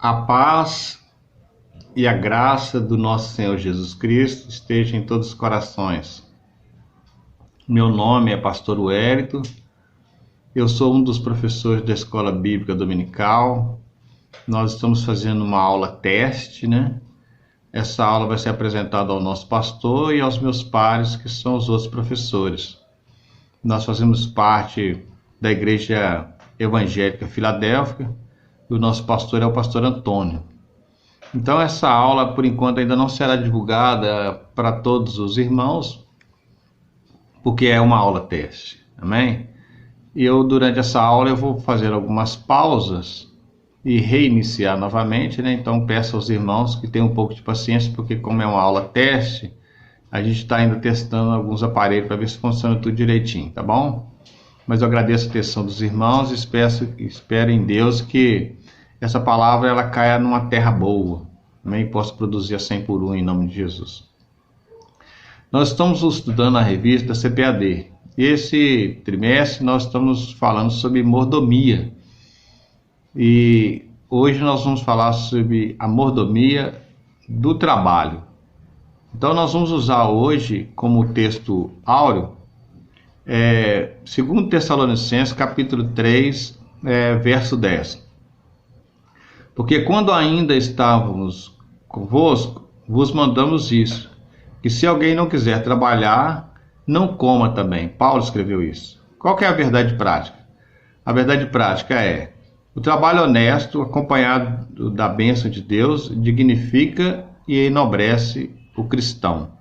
A paz e a graça do nosso Senhor Jesus Cristo esteja em todos os corações. Meu nome é Pastor Wellington, eu sou um dos professores da Escola Bíblica Dominical. Nós estamos fazendo uma aula teste, né? Essa aula vai ser apresentada ao nosso pastor e aos meus pares, que são os outros professores. Nós fazemos parte da Igreja Evangélica Filadélfia e o nosso pastor é o pastor Antônio. Então essa aula, por enquanto, ainda não será divulgada para todos os irmãos, porque é uma aula teste, amém? Durante essa aula, eu vou fazer algumas pausas e reiniciar novamente, né? Então peço aos irmãos que tenham um pouco de paciência, porque como é uma aula teste, a gente está ainda testando alguns aparelhos para ver se funciona tudo direitinho, tá bom? Mas eu agradeço a atenção dos irmãos e espero em Deus que essa palavra ela caia numa terra boa, amém? Possa produzir a 100 por 1 em nome de Jesus. Nós estamos estudando a revista da CPAD. Esse trimestre nós estamos falando sobre mordomia. E hoje nós vamos falar sobre a mordomia do trabalho. Então nós vamos usar hoje como texto áureo 2 Tessalonicenses capítulo 3, verso 10. Porque quando ainda estávamos convosco, vos mandamos isso, que se alguém não quiser trabalhar, não coma também. Paulo escreveu isso. Qual que é a verdade prática? A verdade prática é: o trabalho honesto, acompanhado da bênção de Deus, dignifica e enobrece o cristão.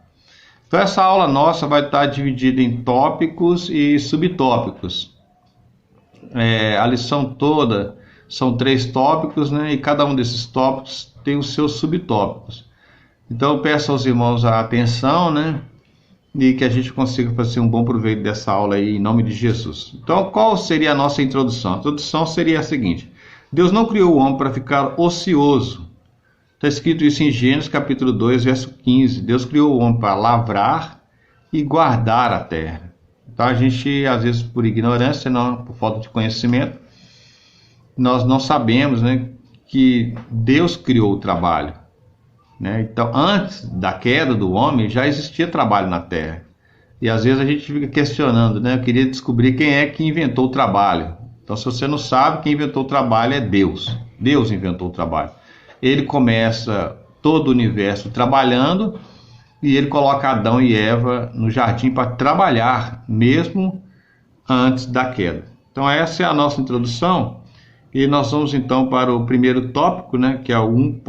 Então essa aula nossa vai estar dividida em tópicos e subtópicos. A lição toda são 3 tópicos, né? E cada um desses tópicos tem os seus subtópicos. Então eu peço aos irmãos a atenção, né? E que a gente consiga fazer um bom proveito dessa aula aí, em nome de Jesus. Então, qual seria a nossa introdução? A introdução seria a seguinte: Deus não criou o homem para ficar ocioso. Está escrito isso em Gênesis capítulo 2, verso 15. Deus criou o homem para lavrar e guardar a terra. Então, a gente, às vezes, por ignorância, não, por falta de conhecimento, nós não sabemos, né, que Deus criou o trabalho. Né? Então, antes da queda do homem, já existia trabalho na terra. E às vezes a gente fica questionando, né? Eu queria descobrir quem é que inventou o trabalho. Então, se você não sabe, quem inventou o trabalho é Deus. Deus inventou o trabalho. Ele começa todo o universo trabalhando e ele coloca Adão e Eva no jardim para trabalhar, mesmo antes da queda. Então, essa é a nossa introdução. E nós vamos então para o primeiro tópico, né? Que é o 1.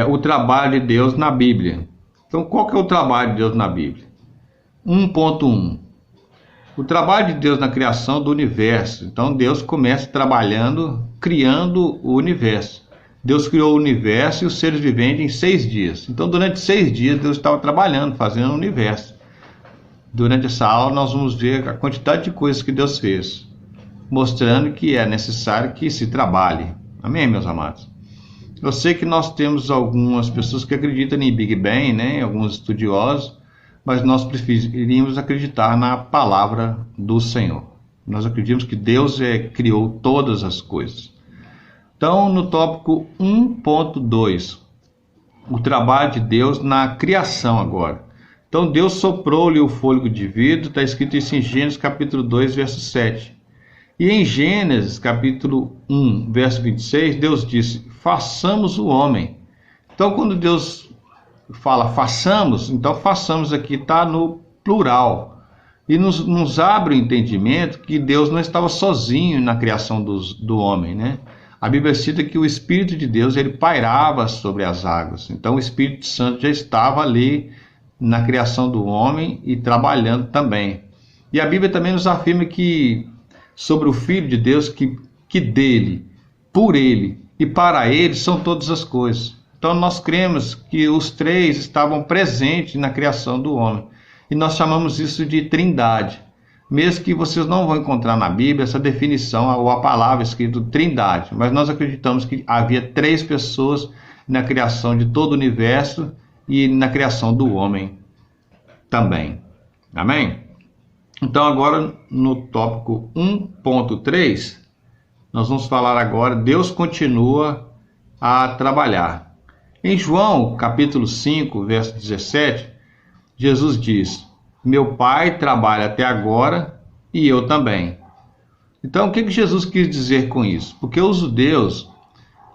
O trabalho de Deus na Bíblia. Então, qual que é o trabalho de Deus na Bíblia? 1.1. O trabalho de Deus na criação do universo. Então, Deus começa trabalhando, criando o universo. Deus criou o universo e os seres viventes em 6 dias. Então, durante 6 dias, Deus estava trabalhando, fazendo o universo. Durante essa aula, nós vamos ver a quantidade de coisas que Deus fez, mostrando que é necessário que se trabalhe. Amém, meus amados? Eu sei que nós temos algumas pessoas que acreditam em Big Bang, né? Alguns estudiosos, mas nós preferimos acreditar na palavra do Senhor. Nós acreditamos que Deus criou todas as coisas. Então, no tópico 1.2, o trabalho de Deus na criação agora. Então, Deus soprou-lhe o fôlego de vida, está escrito isso em Gênesis capítulo 2, verso 7. E em Gênesis capítulo 1, verso 26, Deus disse: façamos o homem. Então, quando Deus fala façamos, então façamos aqui está no plural. E nos abre o entendimento que Deus não estava sozinho na criação do homem, né? A Bíblia cita que o Espírito de Deus ele pairava sobre as águas. Então, o Espírito Santo já estava ali na criação do homem e trabalhando também. E a Bíblia também nos afirma que sobre o Filho de Deus, que dele, por ele e para ele são todas as coisas. Então nós cremos que os 3 estavam presentes na criação do homem. E nós chamamos isso de trindade. Mesmo que vocês não vão encontrar na Bíblia essa definição ou a palavra escrita trindade. Mas nós acreditamos que havia 3 pessoas na criação de todo o universo e na criação do homem também. Amém? Então agora no tópico 1.3, nós vamos falar agora, Deus continua a trabalhar. Em João, capítulo 5, verso 17, Jesus diz: meu Pai trabalha até agora e eu também. Então, o que Jesus quis dizer com isso? Porque os judeus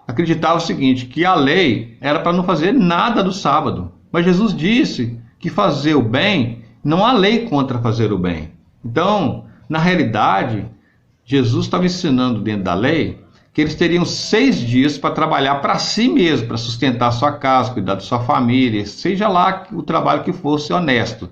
acreditavam o seguinte, que a lei era para não fazer nada do sábado. Mas Jesus disse que fazer o bem, não há lei contra fazer o bem. Então, na realidade, Jesus estava ensinando dentro da lei que eles teriam 6 dias para trabalhar para si mesmo, para sustentar a sua casa, cuidar da sua família, seja lá o trabalho que fosse honesto.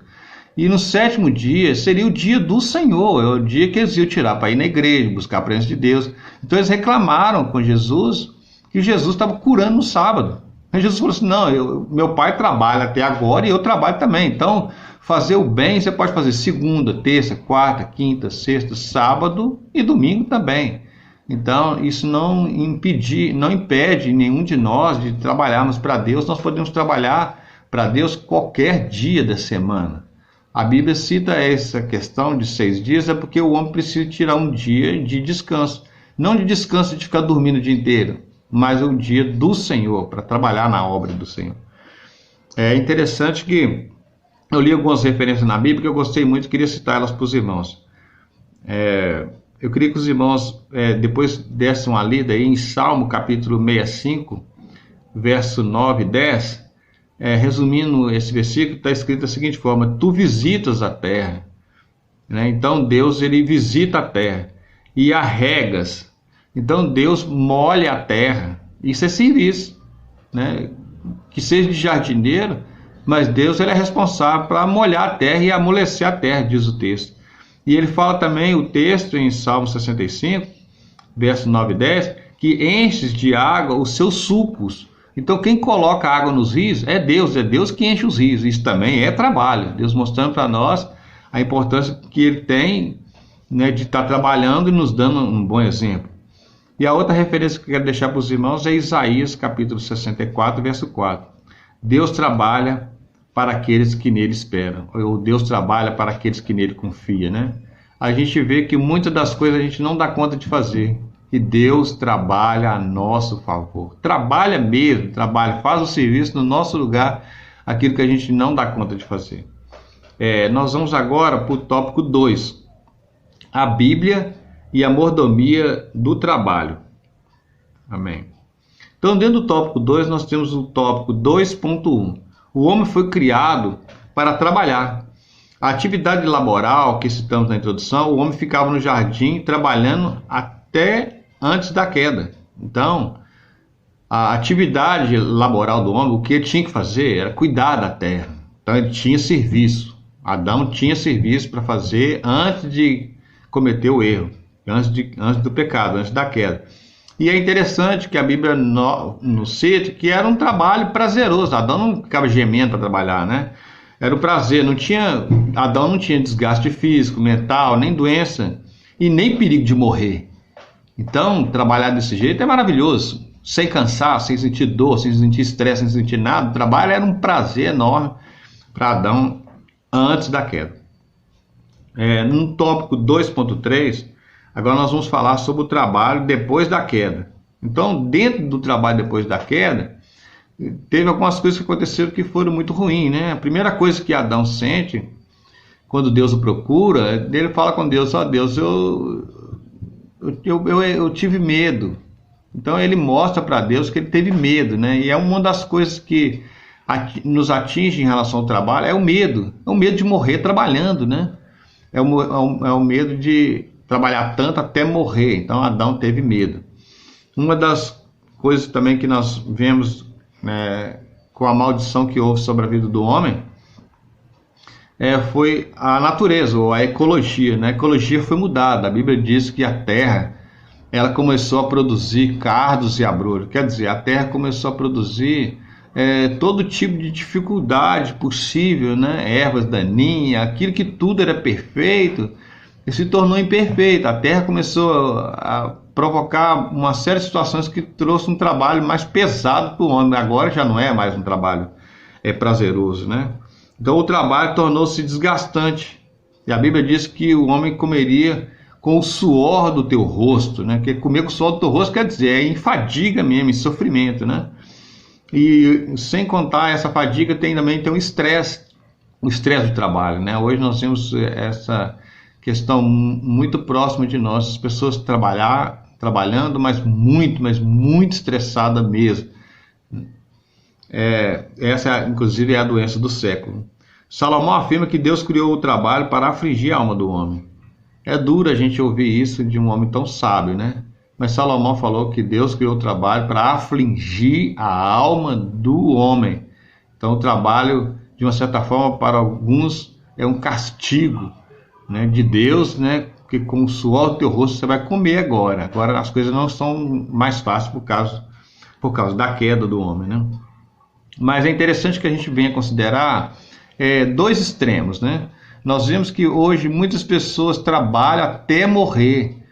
E no 7º dia seria o dia do Senhor, é o dia que eles iam tirar para ir na igreja, buscar a presença de Deus. Então eles reclamaram com Jesus que Jesus estava curando no sábado. Aí Jesus falou assim, não, meu Pai trabalha até agora e eu trabalho também. Então fazer o bem você pode fazer segunda, terça, quarta, quinta, sexta, sábado e domingo também. Então isso não impede nenhum de nós de trabalharmos para Deus. Nós podemos trabalhar para Deus qualquer dia da semana. A Bíblia cita essa questão de 6 dias, é porque o homem precisa tirar um dia de descanso. Não de descanso de ficar dormindo o dia inteiro, mas o dia do Senhor, para trabalhar na obra do Senhor. É interessante que eu li algumas referências na Bíblia que eu gostei muito e queria citar elas para os irmãos. Eu queria que os irmãos depois dessem uma lida aí em Salmo capítulo 65, verso 9 e 10. Resumindo esse versículo, está escrito da seguinte forma: tu visitas a terra, né? Então Deus ele visita a terra e a regas. Então Deus molha a terra. Isso é serviço, né? Que seja de jardineiro, mas Deus ele é responsável para molhar a terra e amolecer a terra, diz o texto. E ele fala também o texto em Salmo 65, verso 9 e 10, que enches de água os seus sulcos. Então quem coloca água nos rios é Deus que enche os rios. Isso também é trabalho. Deus mostrando para nós a importância que ele tem, né, de estar trabalhando e nos dando um bom exemplo. E a outra referência que eu quero deixar para os irmãos é Isaías capítulo 64, verso 4. Deus trabalha para aqueles que nele esperam. Ou Deus trabalha para aqueles que nele confiam, né? A gente vê que muitas das coisas a gente não dá conta de fazer. E Deus trabalha a nosso favor. Trabalha mesmo, faz o serviço no nosso lugar, aquilo que a gente não dá conta de fazer. Nós vamos agora para o tópico 2. A Bíblia e a mordomia do trabalho. Amém. Então, dentro do tópico 2, nós temos o tópico 2.1. O homem foi criado para trabalhar. A atividade laboral que citamos na introdução, o homem ficava no jardim trabalhando até antes da queda. Então, a atividade laboral do homem, o que ele tinha que fazer era cuidar da terra. Então, ele tinha serviço. Adão tinha serviço para fazer antes de cometer o erro, antes do pecado, antes da queda. E é interessante que a Bíblia nos cita que era um trabalho prazeroso. Adão não ficava gemendo para trabalhar, né? Era o prazer. Adão não tinha desgaste físico, mental, nem doença e nem perigo de morrer. Então, trabalhar desse jeito é maravilhoso. Sem cansar, sem sentir dor, sem sentir estresse, sem sentir nada. O trabalho era um prazer enorme para Adão antes da queda. No tópico 2.3, agora nós vamos falar sobre o trabalho depois da queda. Então, dentro do trabalho depois da queda, teve algumas coisas que aconteceram que foram muito ruins, né? A primeira coisa que Adão sente, quando Deus o procura, ele fala com Deus: ó Deus, eu tive medo. Então ele mostra para Deus que ele teve medo, né? E é uma das coisas que nos atinge em relação ao trabalho, é o medo de morrer trabalhando, né? É o medo de trabalhar tanto até morrer. Então Adão teve medo. Uma das coisas também que nós vemos, né, com a maldição que houve sobre a vida do homem, foi a natureza, ou a ecologia, né? A ecologia foi mudada. A Bíblia diz que a terra ela começou a produzir cardos e abrolhos. Quer dizer, a terra começou a produzir todo tipo de dificuldade possível, né? Ervas daninhas, aquilo que tudo era perfeito, se tornou imperfeito. A terra começou a provocar uma série de situações que trouxe um trabalho mais pesado para o homem. Agora já não é mais um trabalho prazeroso, né? Então o trabalho tornou-se desgastante. E a Bíblia diz que o homem comeria com o suor do teu rosto, né? Porque comer com o suor do teu rosto quer dizer, é em fadiga mesmo, em sofrimento, né? E sem contar essa fadiga, também tem o estresse do trabalho, né? Hoje nós temos essa questão muito próxima de nós, as pessoas trabalhando, mas muito estressada mesmo. Essa, inclusive, é a doença do século. Salomão afirma que Deus criou o trabalho para afligir a alma do homem. É duro a gente ouvir isso de um homem tão sábio, né? Mas Salomão falou que Deus criou o trabalho para afligir a alma do homem. Então o trabalho, de uma certa forma, para alguns é um castigo, né, de Deus, né? Porque com o suor do teu rosto você vai comer agora. Agora as coisas não são mais fáceis por causa da queda do homem, né? Mas é interessante que a gente venha considerar dois extremos, né? Nós vemos que hoje muitas pessoas trabalham até morrer,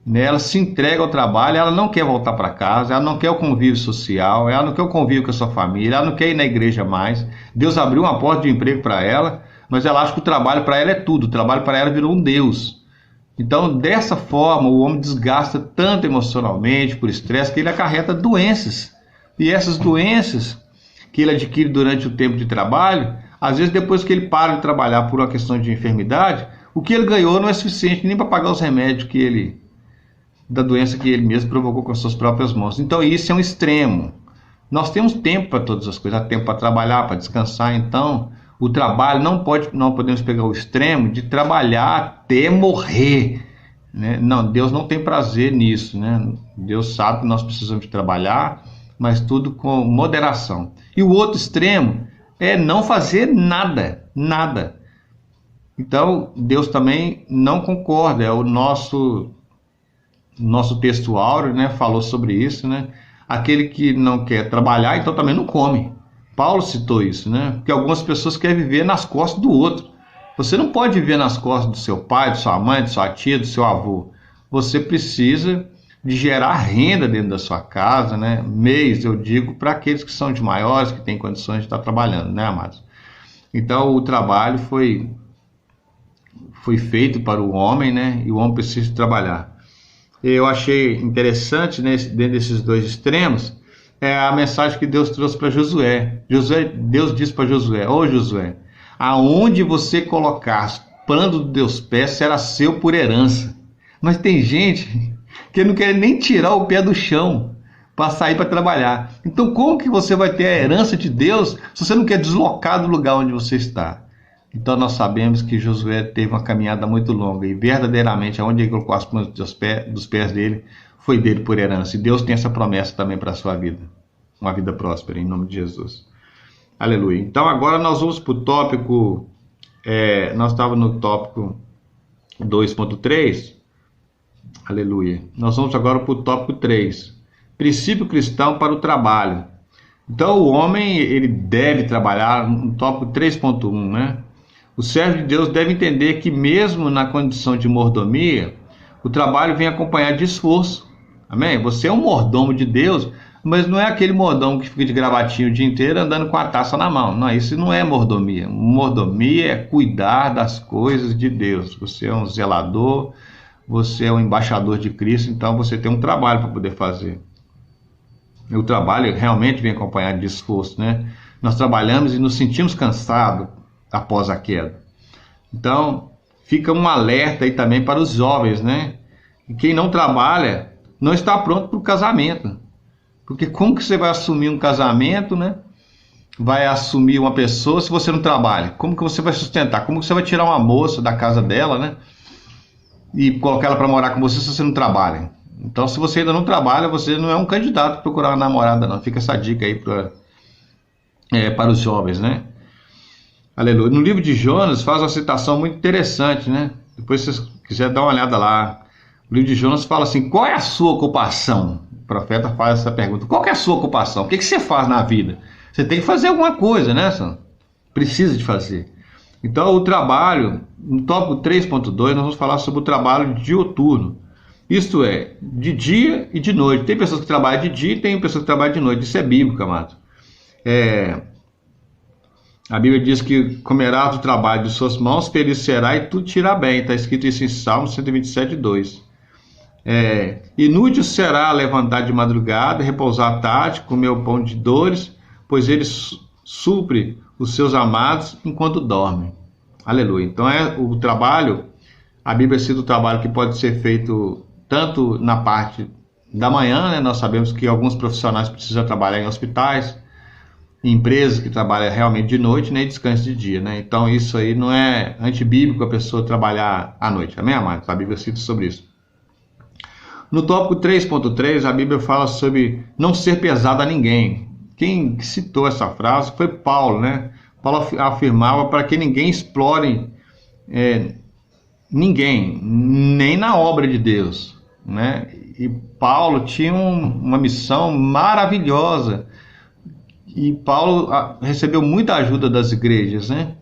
né? Ela se entrega ao trabalho, ela não quer voltar para casa, ela não quer o convívio social, ela não quer o convívio com a sua família, ela não quer ir na igreja mais. Deus abriu uma porta de emprego para ela, mas ela acha que o trabalho para ela é tudo, o trabalho para ela virou um Deus. Então, dessa forma, o homem desgasta tanto emocionalmente, por estresse, que ele acarreta doenças. E essas doenças que ele adquire durante o tempo de trabalho, às vezes depois que ele para de trabalhar por uma questão de enfermidade, o que ele ganhou não é suficiente nem para pagar os remédios da doença que ele mesmo provocou com as suas próprias mãos. Então isso é um extremo. Nós temos tempo para todas as coisas, há tempo para trabalhar, para descansar. Então o trabalho não podemos pegar o extremo de trabalhar até morrer, né? Não, Deus não tem prazer nisso, né? Deus sabe que nós precisamos de trabalhar, mas tudo com moderação. E o outro extremo é não fazer nada. Então Deus também não concorda. É o nosso texto áureo, né, falou sobre isso, né? Aquele que não quer trabalhar, então também não come. Paulo citou isso, né? Porque algumas pessoas querem viver nas costas do outro. Você não pode viver nas costas do seu pai, de sua mãe, de sua tia, do seu avô. Você precisa de gerar renda dentro da sua casa, né? Meios, eu digo, para aqueles que são de maiores, que têm condições de estar trabalhando, né, amados? Então o trabalho foi feito para o homem, né? E o homem precisa trabalhar. Eu achei interessante, né, dentro desses dois extremos, a mensagem que Deus trouxe para Josué. Deus disse para Josué: ô Josué, aonde você colocar as plantas dos teus pés será seu por herança. Mas tem gente que não quer nem tirar o pé do chão para sair para trabalhar. Então como que você vai ter a herança de Deus se você não quer deslocar do lugar onde você está? Então nós sabemos que Josué teve uma caminhada muito longa e verdadeiramente aonde ele colocou as plantas dos pés dele foi dele por herança. E Deus tem essa promessa também para a sua vida, uma vida próspera, em nome de Jesus. Aleluia. Então agora nós vamos para o tópico, nós estávamos no tópico 2.3, aleluia. Nós vamos agora para o tópico 3, princípio cristão para o trabalho. Então o homem, ele deve trabalhar, no tópico 3.1, né? O servo de Deus deve entender que mesmo na condição de mordomia, o trabalho vem acompanhado de esforço. Amém? Você é um mordomo de Deus, mas não é aquele mordomo que fica de gravatinho o dia inteiro andando com a taça na mão. Não, isso não é mordomia. Mordomia é cuidar das coisas de Deus. Você é um zelador, você é um embaixador de Cristo, então você tem um trabalho para poder fazer. E o trabalho realmente vem acompanhado de esforço, né? Nós trabalhamos e nos sentimos cansados após a queda. Então, fica um alerta aí também para os jovens, né? E quem não trabalha não está pronto para o casamento. Porque como que você vai assumir um casamento, né? Vai assumir uma pessoa se você não trabalha? Como que você vai sustentar? Como que você vai tirar uma moça da casa dela, né? E colocar ela para morar com você se você não trabalha? Então, se você ainda não trabalha, você não é um candidato para procurar uma namorada, não. Fica essa dica aí para os jovens, né? Aleluia. No livro de Jonas faz uma citação muito interessante, né? Depois, se você quiser dar uma olhada lá. O livro de Jonas fala assim: qual é a sua ocupação? O profeta faz essa pergunta: qual é a sua ocupação? O que você faz na vida? Você tem que fazer alguma coisa, né, Sam? Precisa de fazer. Então, o trabalho, no tópico 3.2, nós vamos falar sobre o trabalho dioturno. Isto é, de dia e de noite. Tem pessoas que trabalham de dia e tem pessoas que trabalham de noite. Isso é bíblico, amado. A Bíblia diz que comerás do trabalho de suas mãos, feliz será e tudo te irá bem. Está escrito isso em Salmo 127, 2. Inútil será levantar de madrugada, repousar à tarde, comer o pão de dores, pois ele supre os seus amados enquanto dormem. Aleluia. Então o trabalho, a Bíblia cita o trabalho que pode ser feito tanto na parte da manhã, né? Nós sabemos que alguns profissionais precisam trabalhar em hospitais, em empresas que trabalham realmente de noite, nem descanso de dia, né? Então isso aí não é antibíblico a pessoa trabalhar à noite. Amém, amados? A Bíblia cita sobre isso. No tópico 3.3, a Bíblia fala sobre não ser pesado a ninguém. Quem citou essa frase foi Paulo, né? Paulo afirmava para que ninguém explore ninguém, nem na obra de Deus, né? E Paulo tinha uma missão maravilhosa. E Paulo recebeu muita ajuda das igrejas, né?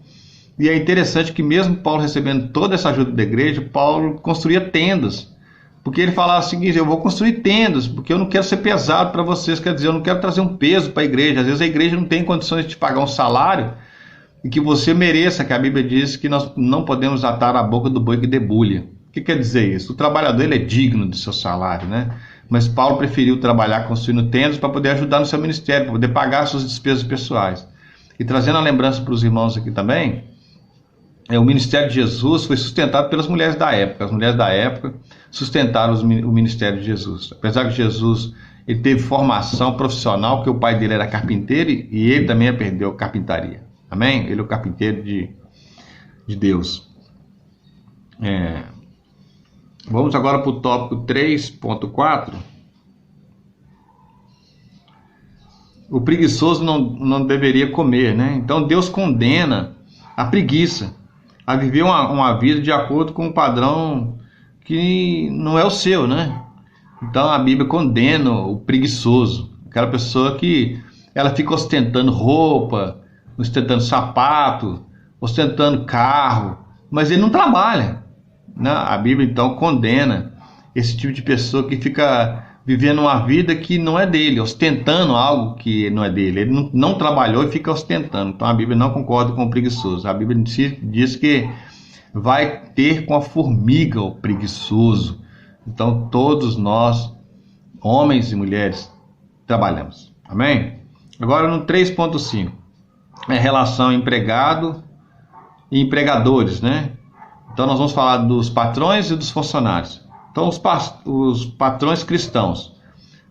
E é interessante que mesmo Paulo recebendo toda essa ajuda da igreja, Paulo construía tendas. Porque ele falava o seguinte: eu vou construir tendas, porque eu não quero ser pesado para vocês, quer dizer, eu não quero trazer um peso para a igreja. Às vezes a igreja não tem condições de te pagar um salário e que você mereça, que a Bíblia diz que nós não podemos atar a boca do boi que debulha. O que quer dizer isso? O trabalhador ele é digno do seu salário, né? Mas Paulo preferiu trabalhar construindo tendas para poder ajudar no seu ministério, para poder pagar suas despesas pessoais. E trazendo a lembrança para os irmãos aqui também, o ministério de Jesus foi sustentado pelas mulheres da época. As mulheres da época sustentaram o ministério de Jesus. Apesar que Jesus ele teve formação profissional, porque o pai dele era carpinteiro e ele também aprendeu carpintaria. Amém? Ele é o carpinteiro de Deus. Vamos agora para o tópico 3.4. O preguiçoso não deveria comer, né? Então Deus condena a preguiça a viver uma vida de acordo com um padrão que não é o seu, né? Então a Bíblia condena o preguiçoso, aquela pessoa que ela fica ostentando roupa, ostentando sapato, ostentando carro, mas ele não trabalha, né? A Bíblia então condena esse tipo de pessoa que fica vivendo uma vida que não é dele, ostentando algo que não é dele. Ele não trabalhou e fica ostentando. Então a Bíblia não concorda com o preguiçoso. A Bíblia diz que vai ter com a formiga o preguiçoso. Então todos nós, homens e mulheres, trabalhamos. Amém? Agora no 3.5, relação empregado e empregadores, né? Então nós vamos falar dos patrões e dos funcionários. Então os patrões cristãos,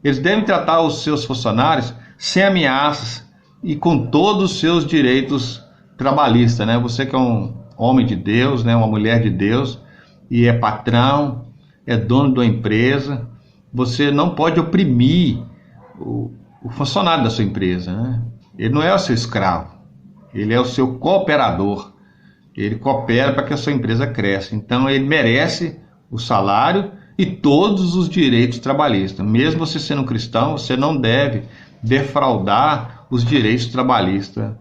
eles devem tratar os seus funcionários sem ameaças e com todos os seus direitos trabalhistas, né? Você que é um homem de Deus, né? Uma mulher de Deus e é patrão, é dono de uma empresa, você não pode oprimir o funcionário da sua empresa, né? Ele não é o seu escravo, ele é o seu cooperador. Ele coopera para que a sua empresa cresça. Então ele merece o salário e todos os direitos trabalhistas. Mesmo você sendo cristão, você não deve defraudar os direitos trabalhistas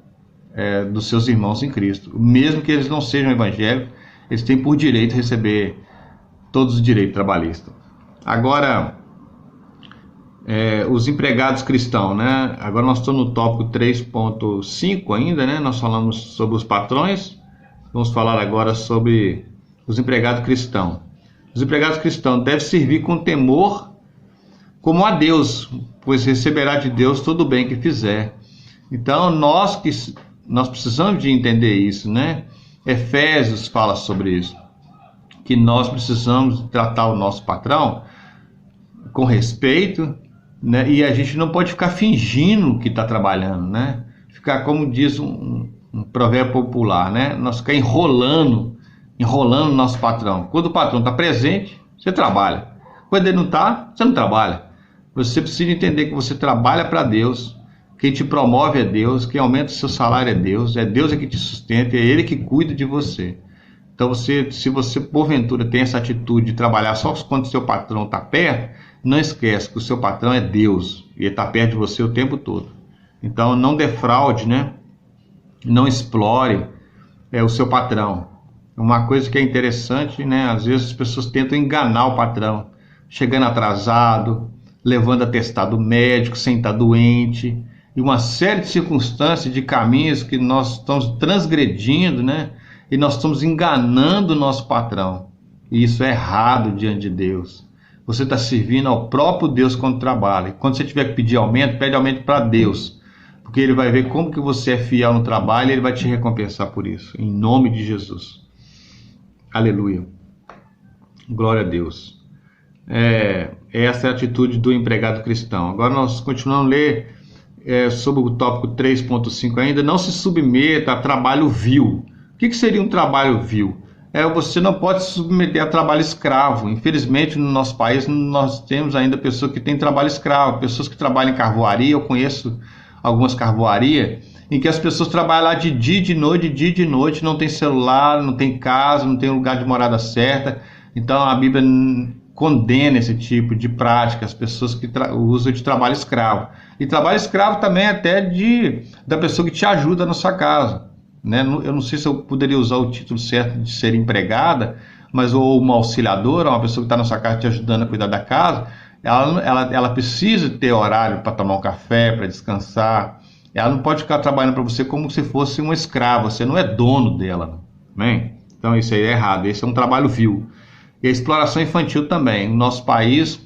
dos seus irmãos em Cristo. Mesmo que eles não sejam evangélicos, eles têm por direito receber todos os direitos trabalhistas. Agora, os empregados cristãos, né? Agora nós estamos no tópico 3.5 ainda, né? Nós falamos sobre os patrões, vamos falar agora sobre os empregados cristãos. Os empregados cristãos devem servir com temor como a Deus, pois receberá de Deus todo o bem que fizer. Então nós precisamos de entender isso, né? Efésios fala sobre isso, que nós precisamos tratar o nosso patrão com respeito, né? E a gente não pode ficar fingindo que está trabalhando, né? Ficar, como diz um provérbio popular, né? Nós ficar enrolando o nosso patrão. Quando o patrão está presente, você trabalha. Quando ele não está, você não trabalha. Você precisa entender que você trabalha para Deus. Quem te promove é Deus, quem aumenta o seu salário é Deus que te sustenta, é Ele que cuida de você. Então se você porventura tem essa atitude de trabalhar só quando seu patrão está perto, não esquece que o seu patrão é Deus e Ele está perto de você o tempo todo. Então não defraude, né? Não explore o seu patrão. Uma coisa que é interessante, né? Às vezes as pessoas tentam enganar o patrão, chegando atrasado, levando atestado médico sem estar doente. e uma série de circunstâncias, de caminhos que nós estamos transgredindo, né? E nós estamos enganando o nosso patrão. E isso é errado diante de Deus. Você está servindo ao próprio Deus quando trabalha. Quando você tiver que pedir aumento, pede aumento para Deus. Porque Ele vai ver como que você é fiel no trabalho e Ele vai te recompensar por isso. Em nome de Jesus. Aleluia. Glória a Deus. Essa é a atitude do empregado cristão. Agora nós continuamos a ler sobre o tópico 3.5 ainda. Não se submeta a trabalho vil. O que seria um trabalho vil? Você não pode se submeter a trabalho escravo. Infelizmente, no nosso país, nós temos ainda pessoas que têm trabalho escravo, pessoas que trabalham em carvoaria. Eu conheço algumas carvoarias em que as pessoas trabalham lá de dia e de noite, não tem celular, não tem casa, não tem lugar de morada certa. Então, a Bíblia condena esse tipo de prática, as pessoas que usam de trabalho escravo. E trabalho escravo também até da pessoa que te ajuda na sua casa. Né? Eu não sei se eu poderia usar o título certo de ser empregada, mas ou uma auxiliadora, uma pessoa que está na sua casa te ajudando a cuidar da casa, ela precisa ter horário para tomar um café, para descansar. Ela não pode ficar trabalhando para você como se fosse um escravo, você não é dono dela. Né? Então isso aí é errado, esse é um trabalho vil. E a exploração infantil também. No nosso país,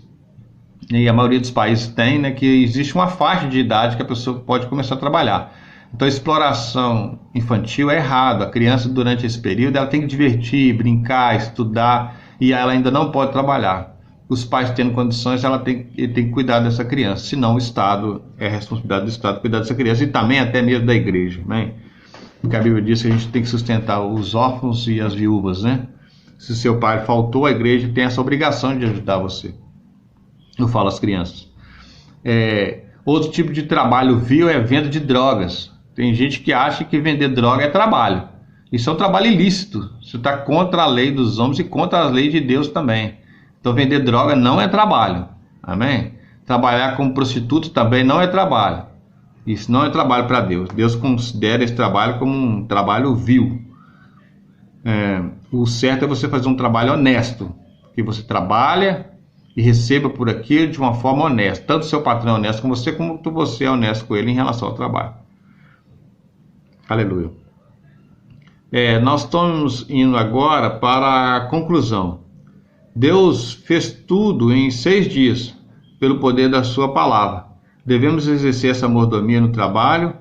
e a maioria dos países tem, né, que existe uma faixa de idade que a pessoa pode começar a trabalhar. Então a exploração infantil é errado. A criança durante esse período ela tem que divertir, brincar, estudar, e ela ainda não pode trabalhar. Os pais tendo condições, ela tem que cuidar dessa criança, senão o Estado, é responsabilidade do Estado cuidar dessa criança, e também até mesmo da igreja, né? Porque a Bíblia diz que a gente tem que sustentar os órfãos e as viúvas, né? Se seu pai faltou, a igreja tem essa obrigação de ajudar você. Eu falo às crianças. Outro tipo de trabalho vil é venda de drogas. Tem gente que acha que vender droga é trabalho. Isso é um trabalho ilícito. Isso está contra a lei dos homens e contra a lei de Deus também. Então vender droga não é trabalho. Amém? Trabalhar como prostituto também não é trabalho. Isso não é trabalho para Deus. Deus considera esse trabalho como um trabalho vil. O certo é você fazer um trabalho honesto. Que você trabalha e receba por aquilo de uma forma honesta. Tanto o seu patrão é honesto com você, como você é honesto com ele em relação ao trabalho. Aleluia. Nós estamos indo agora para a conclusão. Deus fez tudo em 6 dias, pelo poder da sua palavra. Devemos exercer essa mordomia no trabalho,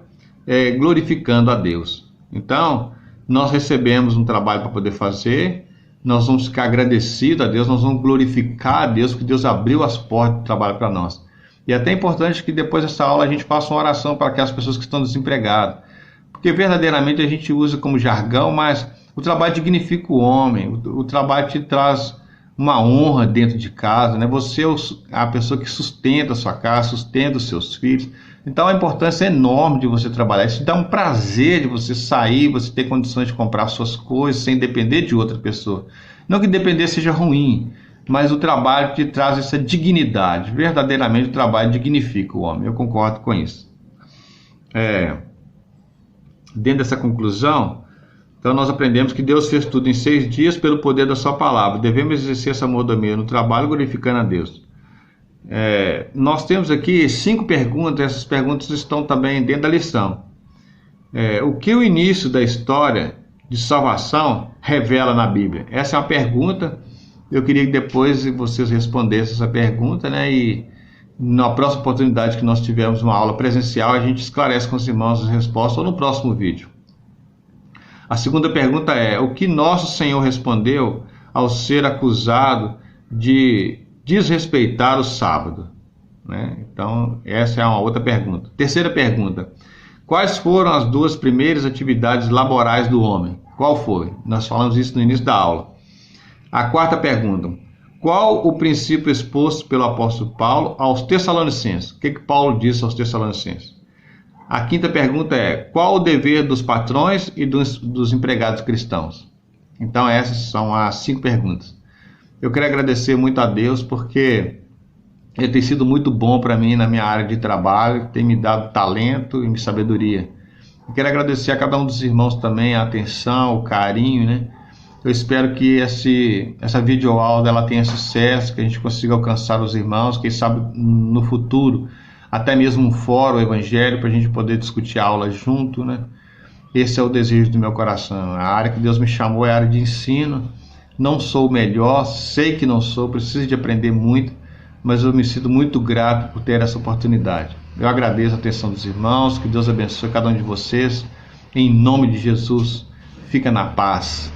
glorificando a Deus. Então, nós recebemos um trabalho para poder fazer, nós vamos ficar agradecidos a Deus, nós vamos glorificar a Deus, porque Deus abriu as portas do trabalho para nós. E é até importante que depois dessa aula a gente faça uma oração para aquelas pessoas que estão desempregadas. Porque verdadeiramente a gente usa como jargão, mas o trabalho dignifica o homem, o trabalho te traz uma honra dentro de casa, né? Você é a pessoa que sustenta a sua casa, sustenta os seus filhos. Então a importância é enorme de você trabalhar. Isso dá um prazer de você sair, você ter condições de comprar suas coisas sem depender de outra pessoa. Não que depender seja ruim, mas o trabalho te traz essa dignidade. Verdadeiramente o trabalho dignifica o homem. Eu concordo com isso. Dentro dessa conclusão, então nós aprendemos que Deus fez tudo em 6 dias pelo poder da sua palavra. Devemos exercer essa mordomia no trabalho, glorificando a Deus. Nós temos aqui 5 perguntas, essas perguntas estão também dentro da lição. O que o início da história de salvação revela na Bíblia? Essa é uma pergunta, eu queria que depois vocês respondessem essa pergunta, né? E na próxima oportunidade que nós tivermos uma aula presencial, a gente esclarece com os irmãos as respostas ou no próximo vídeo. A segunda pergunta é: o que nosso Senhor respondeu ao ser acusado de desrespeitar o sábado? Né? Então, essa é uma outra pergunta. Terceira pergunta: quais foram as 2 primeiras atividades laborais do homem? Qual foi? Nós falamos isso no início da aula. A quarta pergunta: qual o princípio exposto pelo apóstolo Paulo aos Tessalonicenses? O que Paulo disse aos Tessalonicenses? A quinta pergunta é: qual o dever dos patrões e dos empregados cristãos? Então essas são as 5 perguntas. Eu quero agradecer muito a Deus porque Ele tem sido muito bom para mim na minha área de trabalho, tem me dado talento e sabedoria. Eu quero agradecer a cada um dos irmãos também a atenção, o carinho, né? Eu espero que essa videoaula ela tenha sucesso, que a gente consiga alcançar os irmãos, quem sabe no futuro até mesmo um fórum evangélico para a gente poder discutir aula junto, né? Esse é o desejo do meu coração. A área que Deus me chamou é a área de ensino. Não sou o melhor, sei que não sou, preciso de aprender muito, mas eu me sinto muito grato por ter essa oportunidade. Eu agradeço a atenção dos irmãos, que Deus abençoe cada um de vocês. Em nome de Jesus, fica na paz.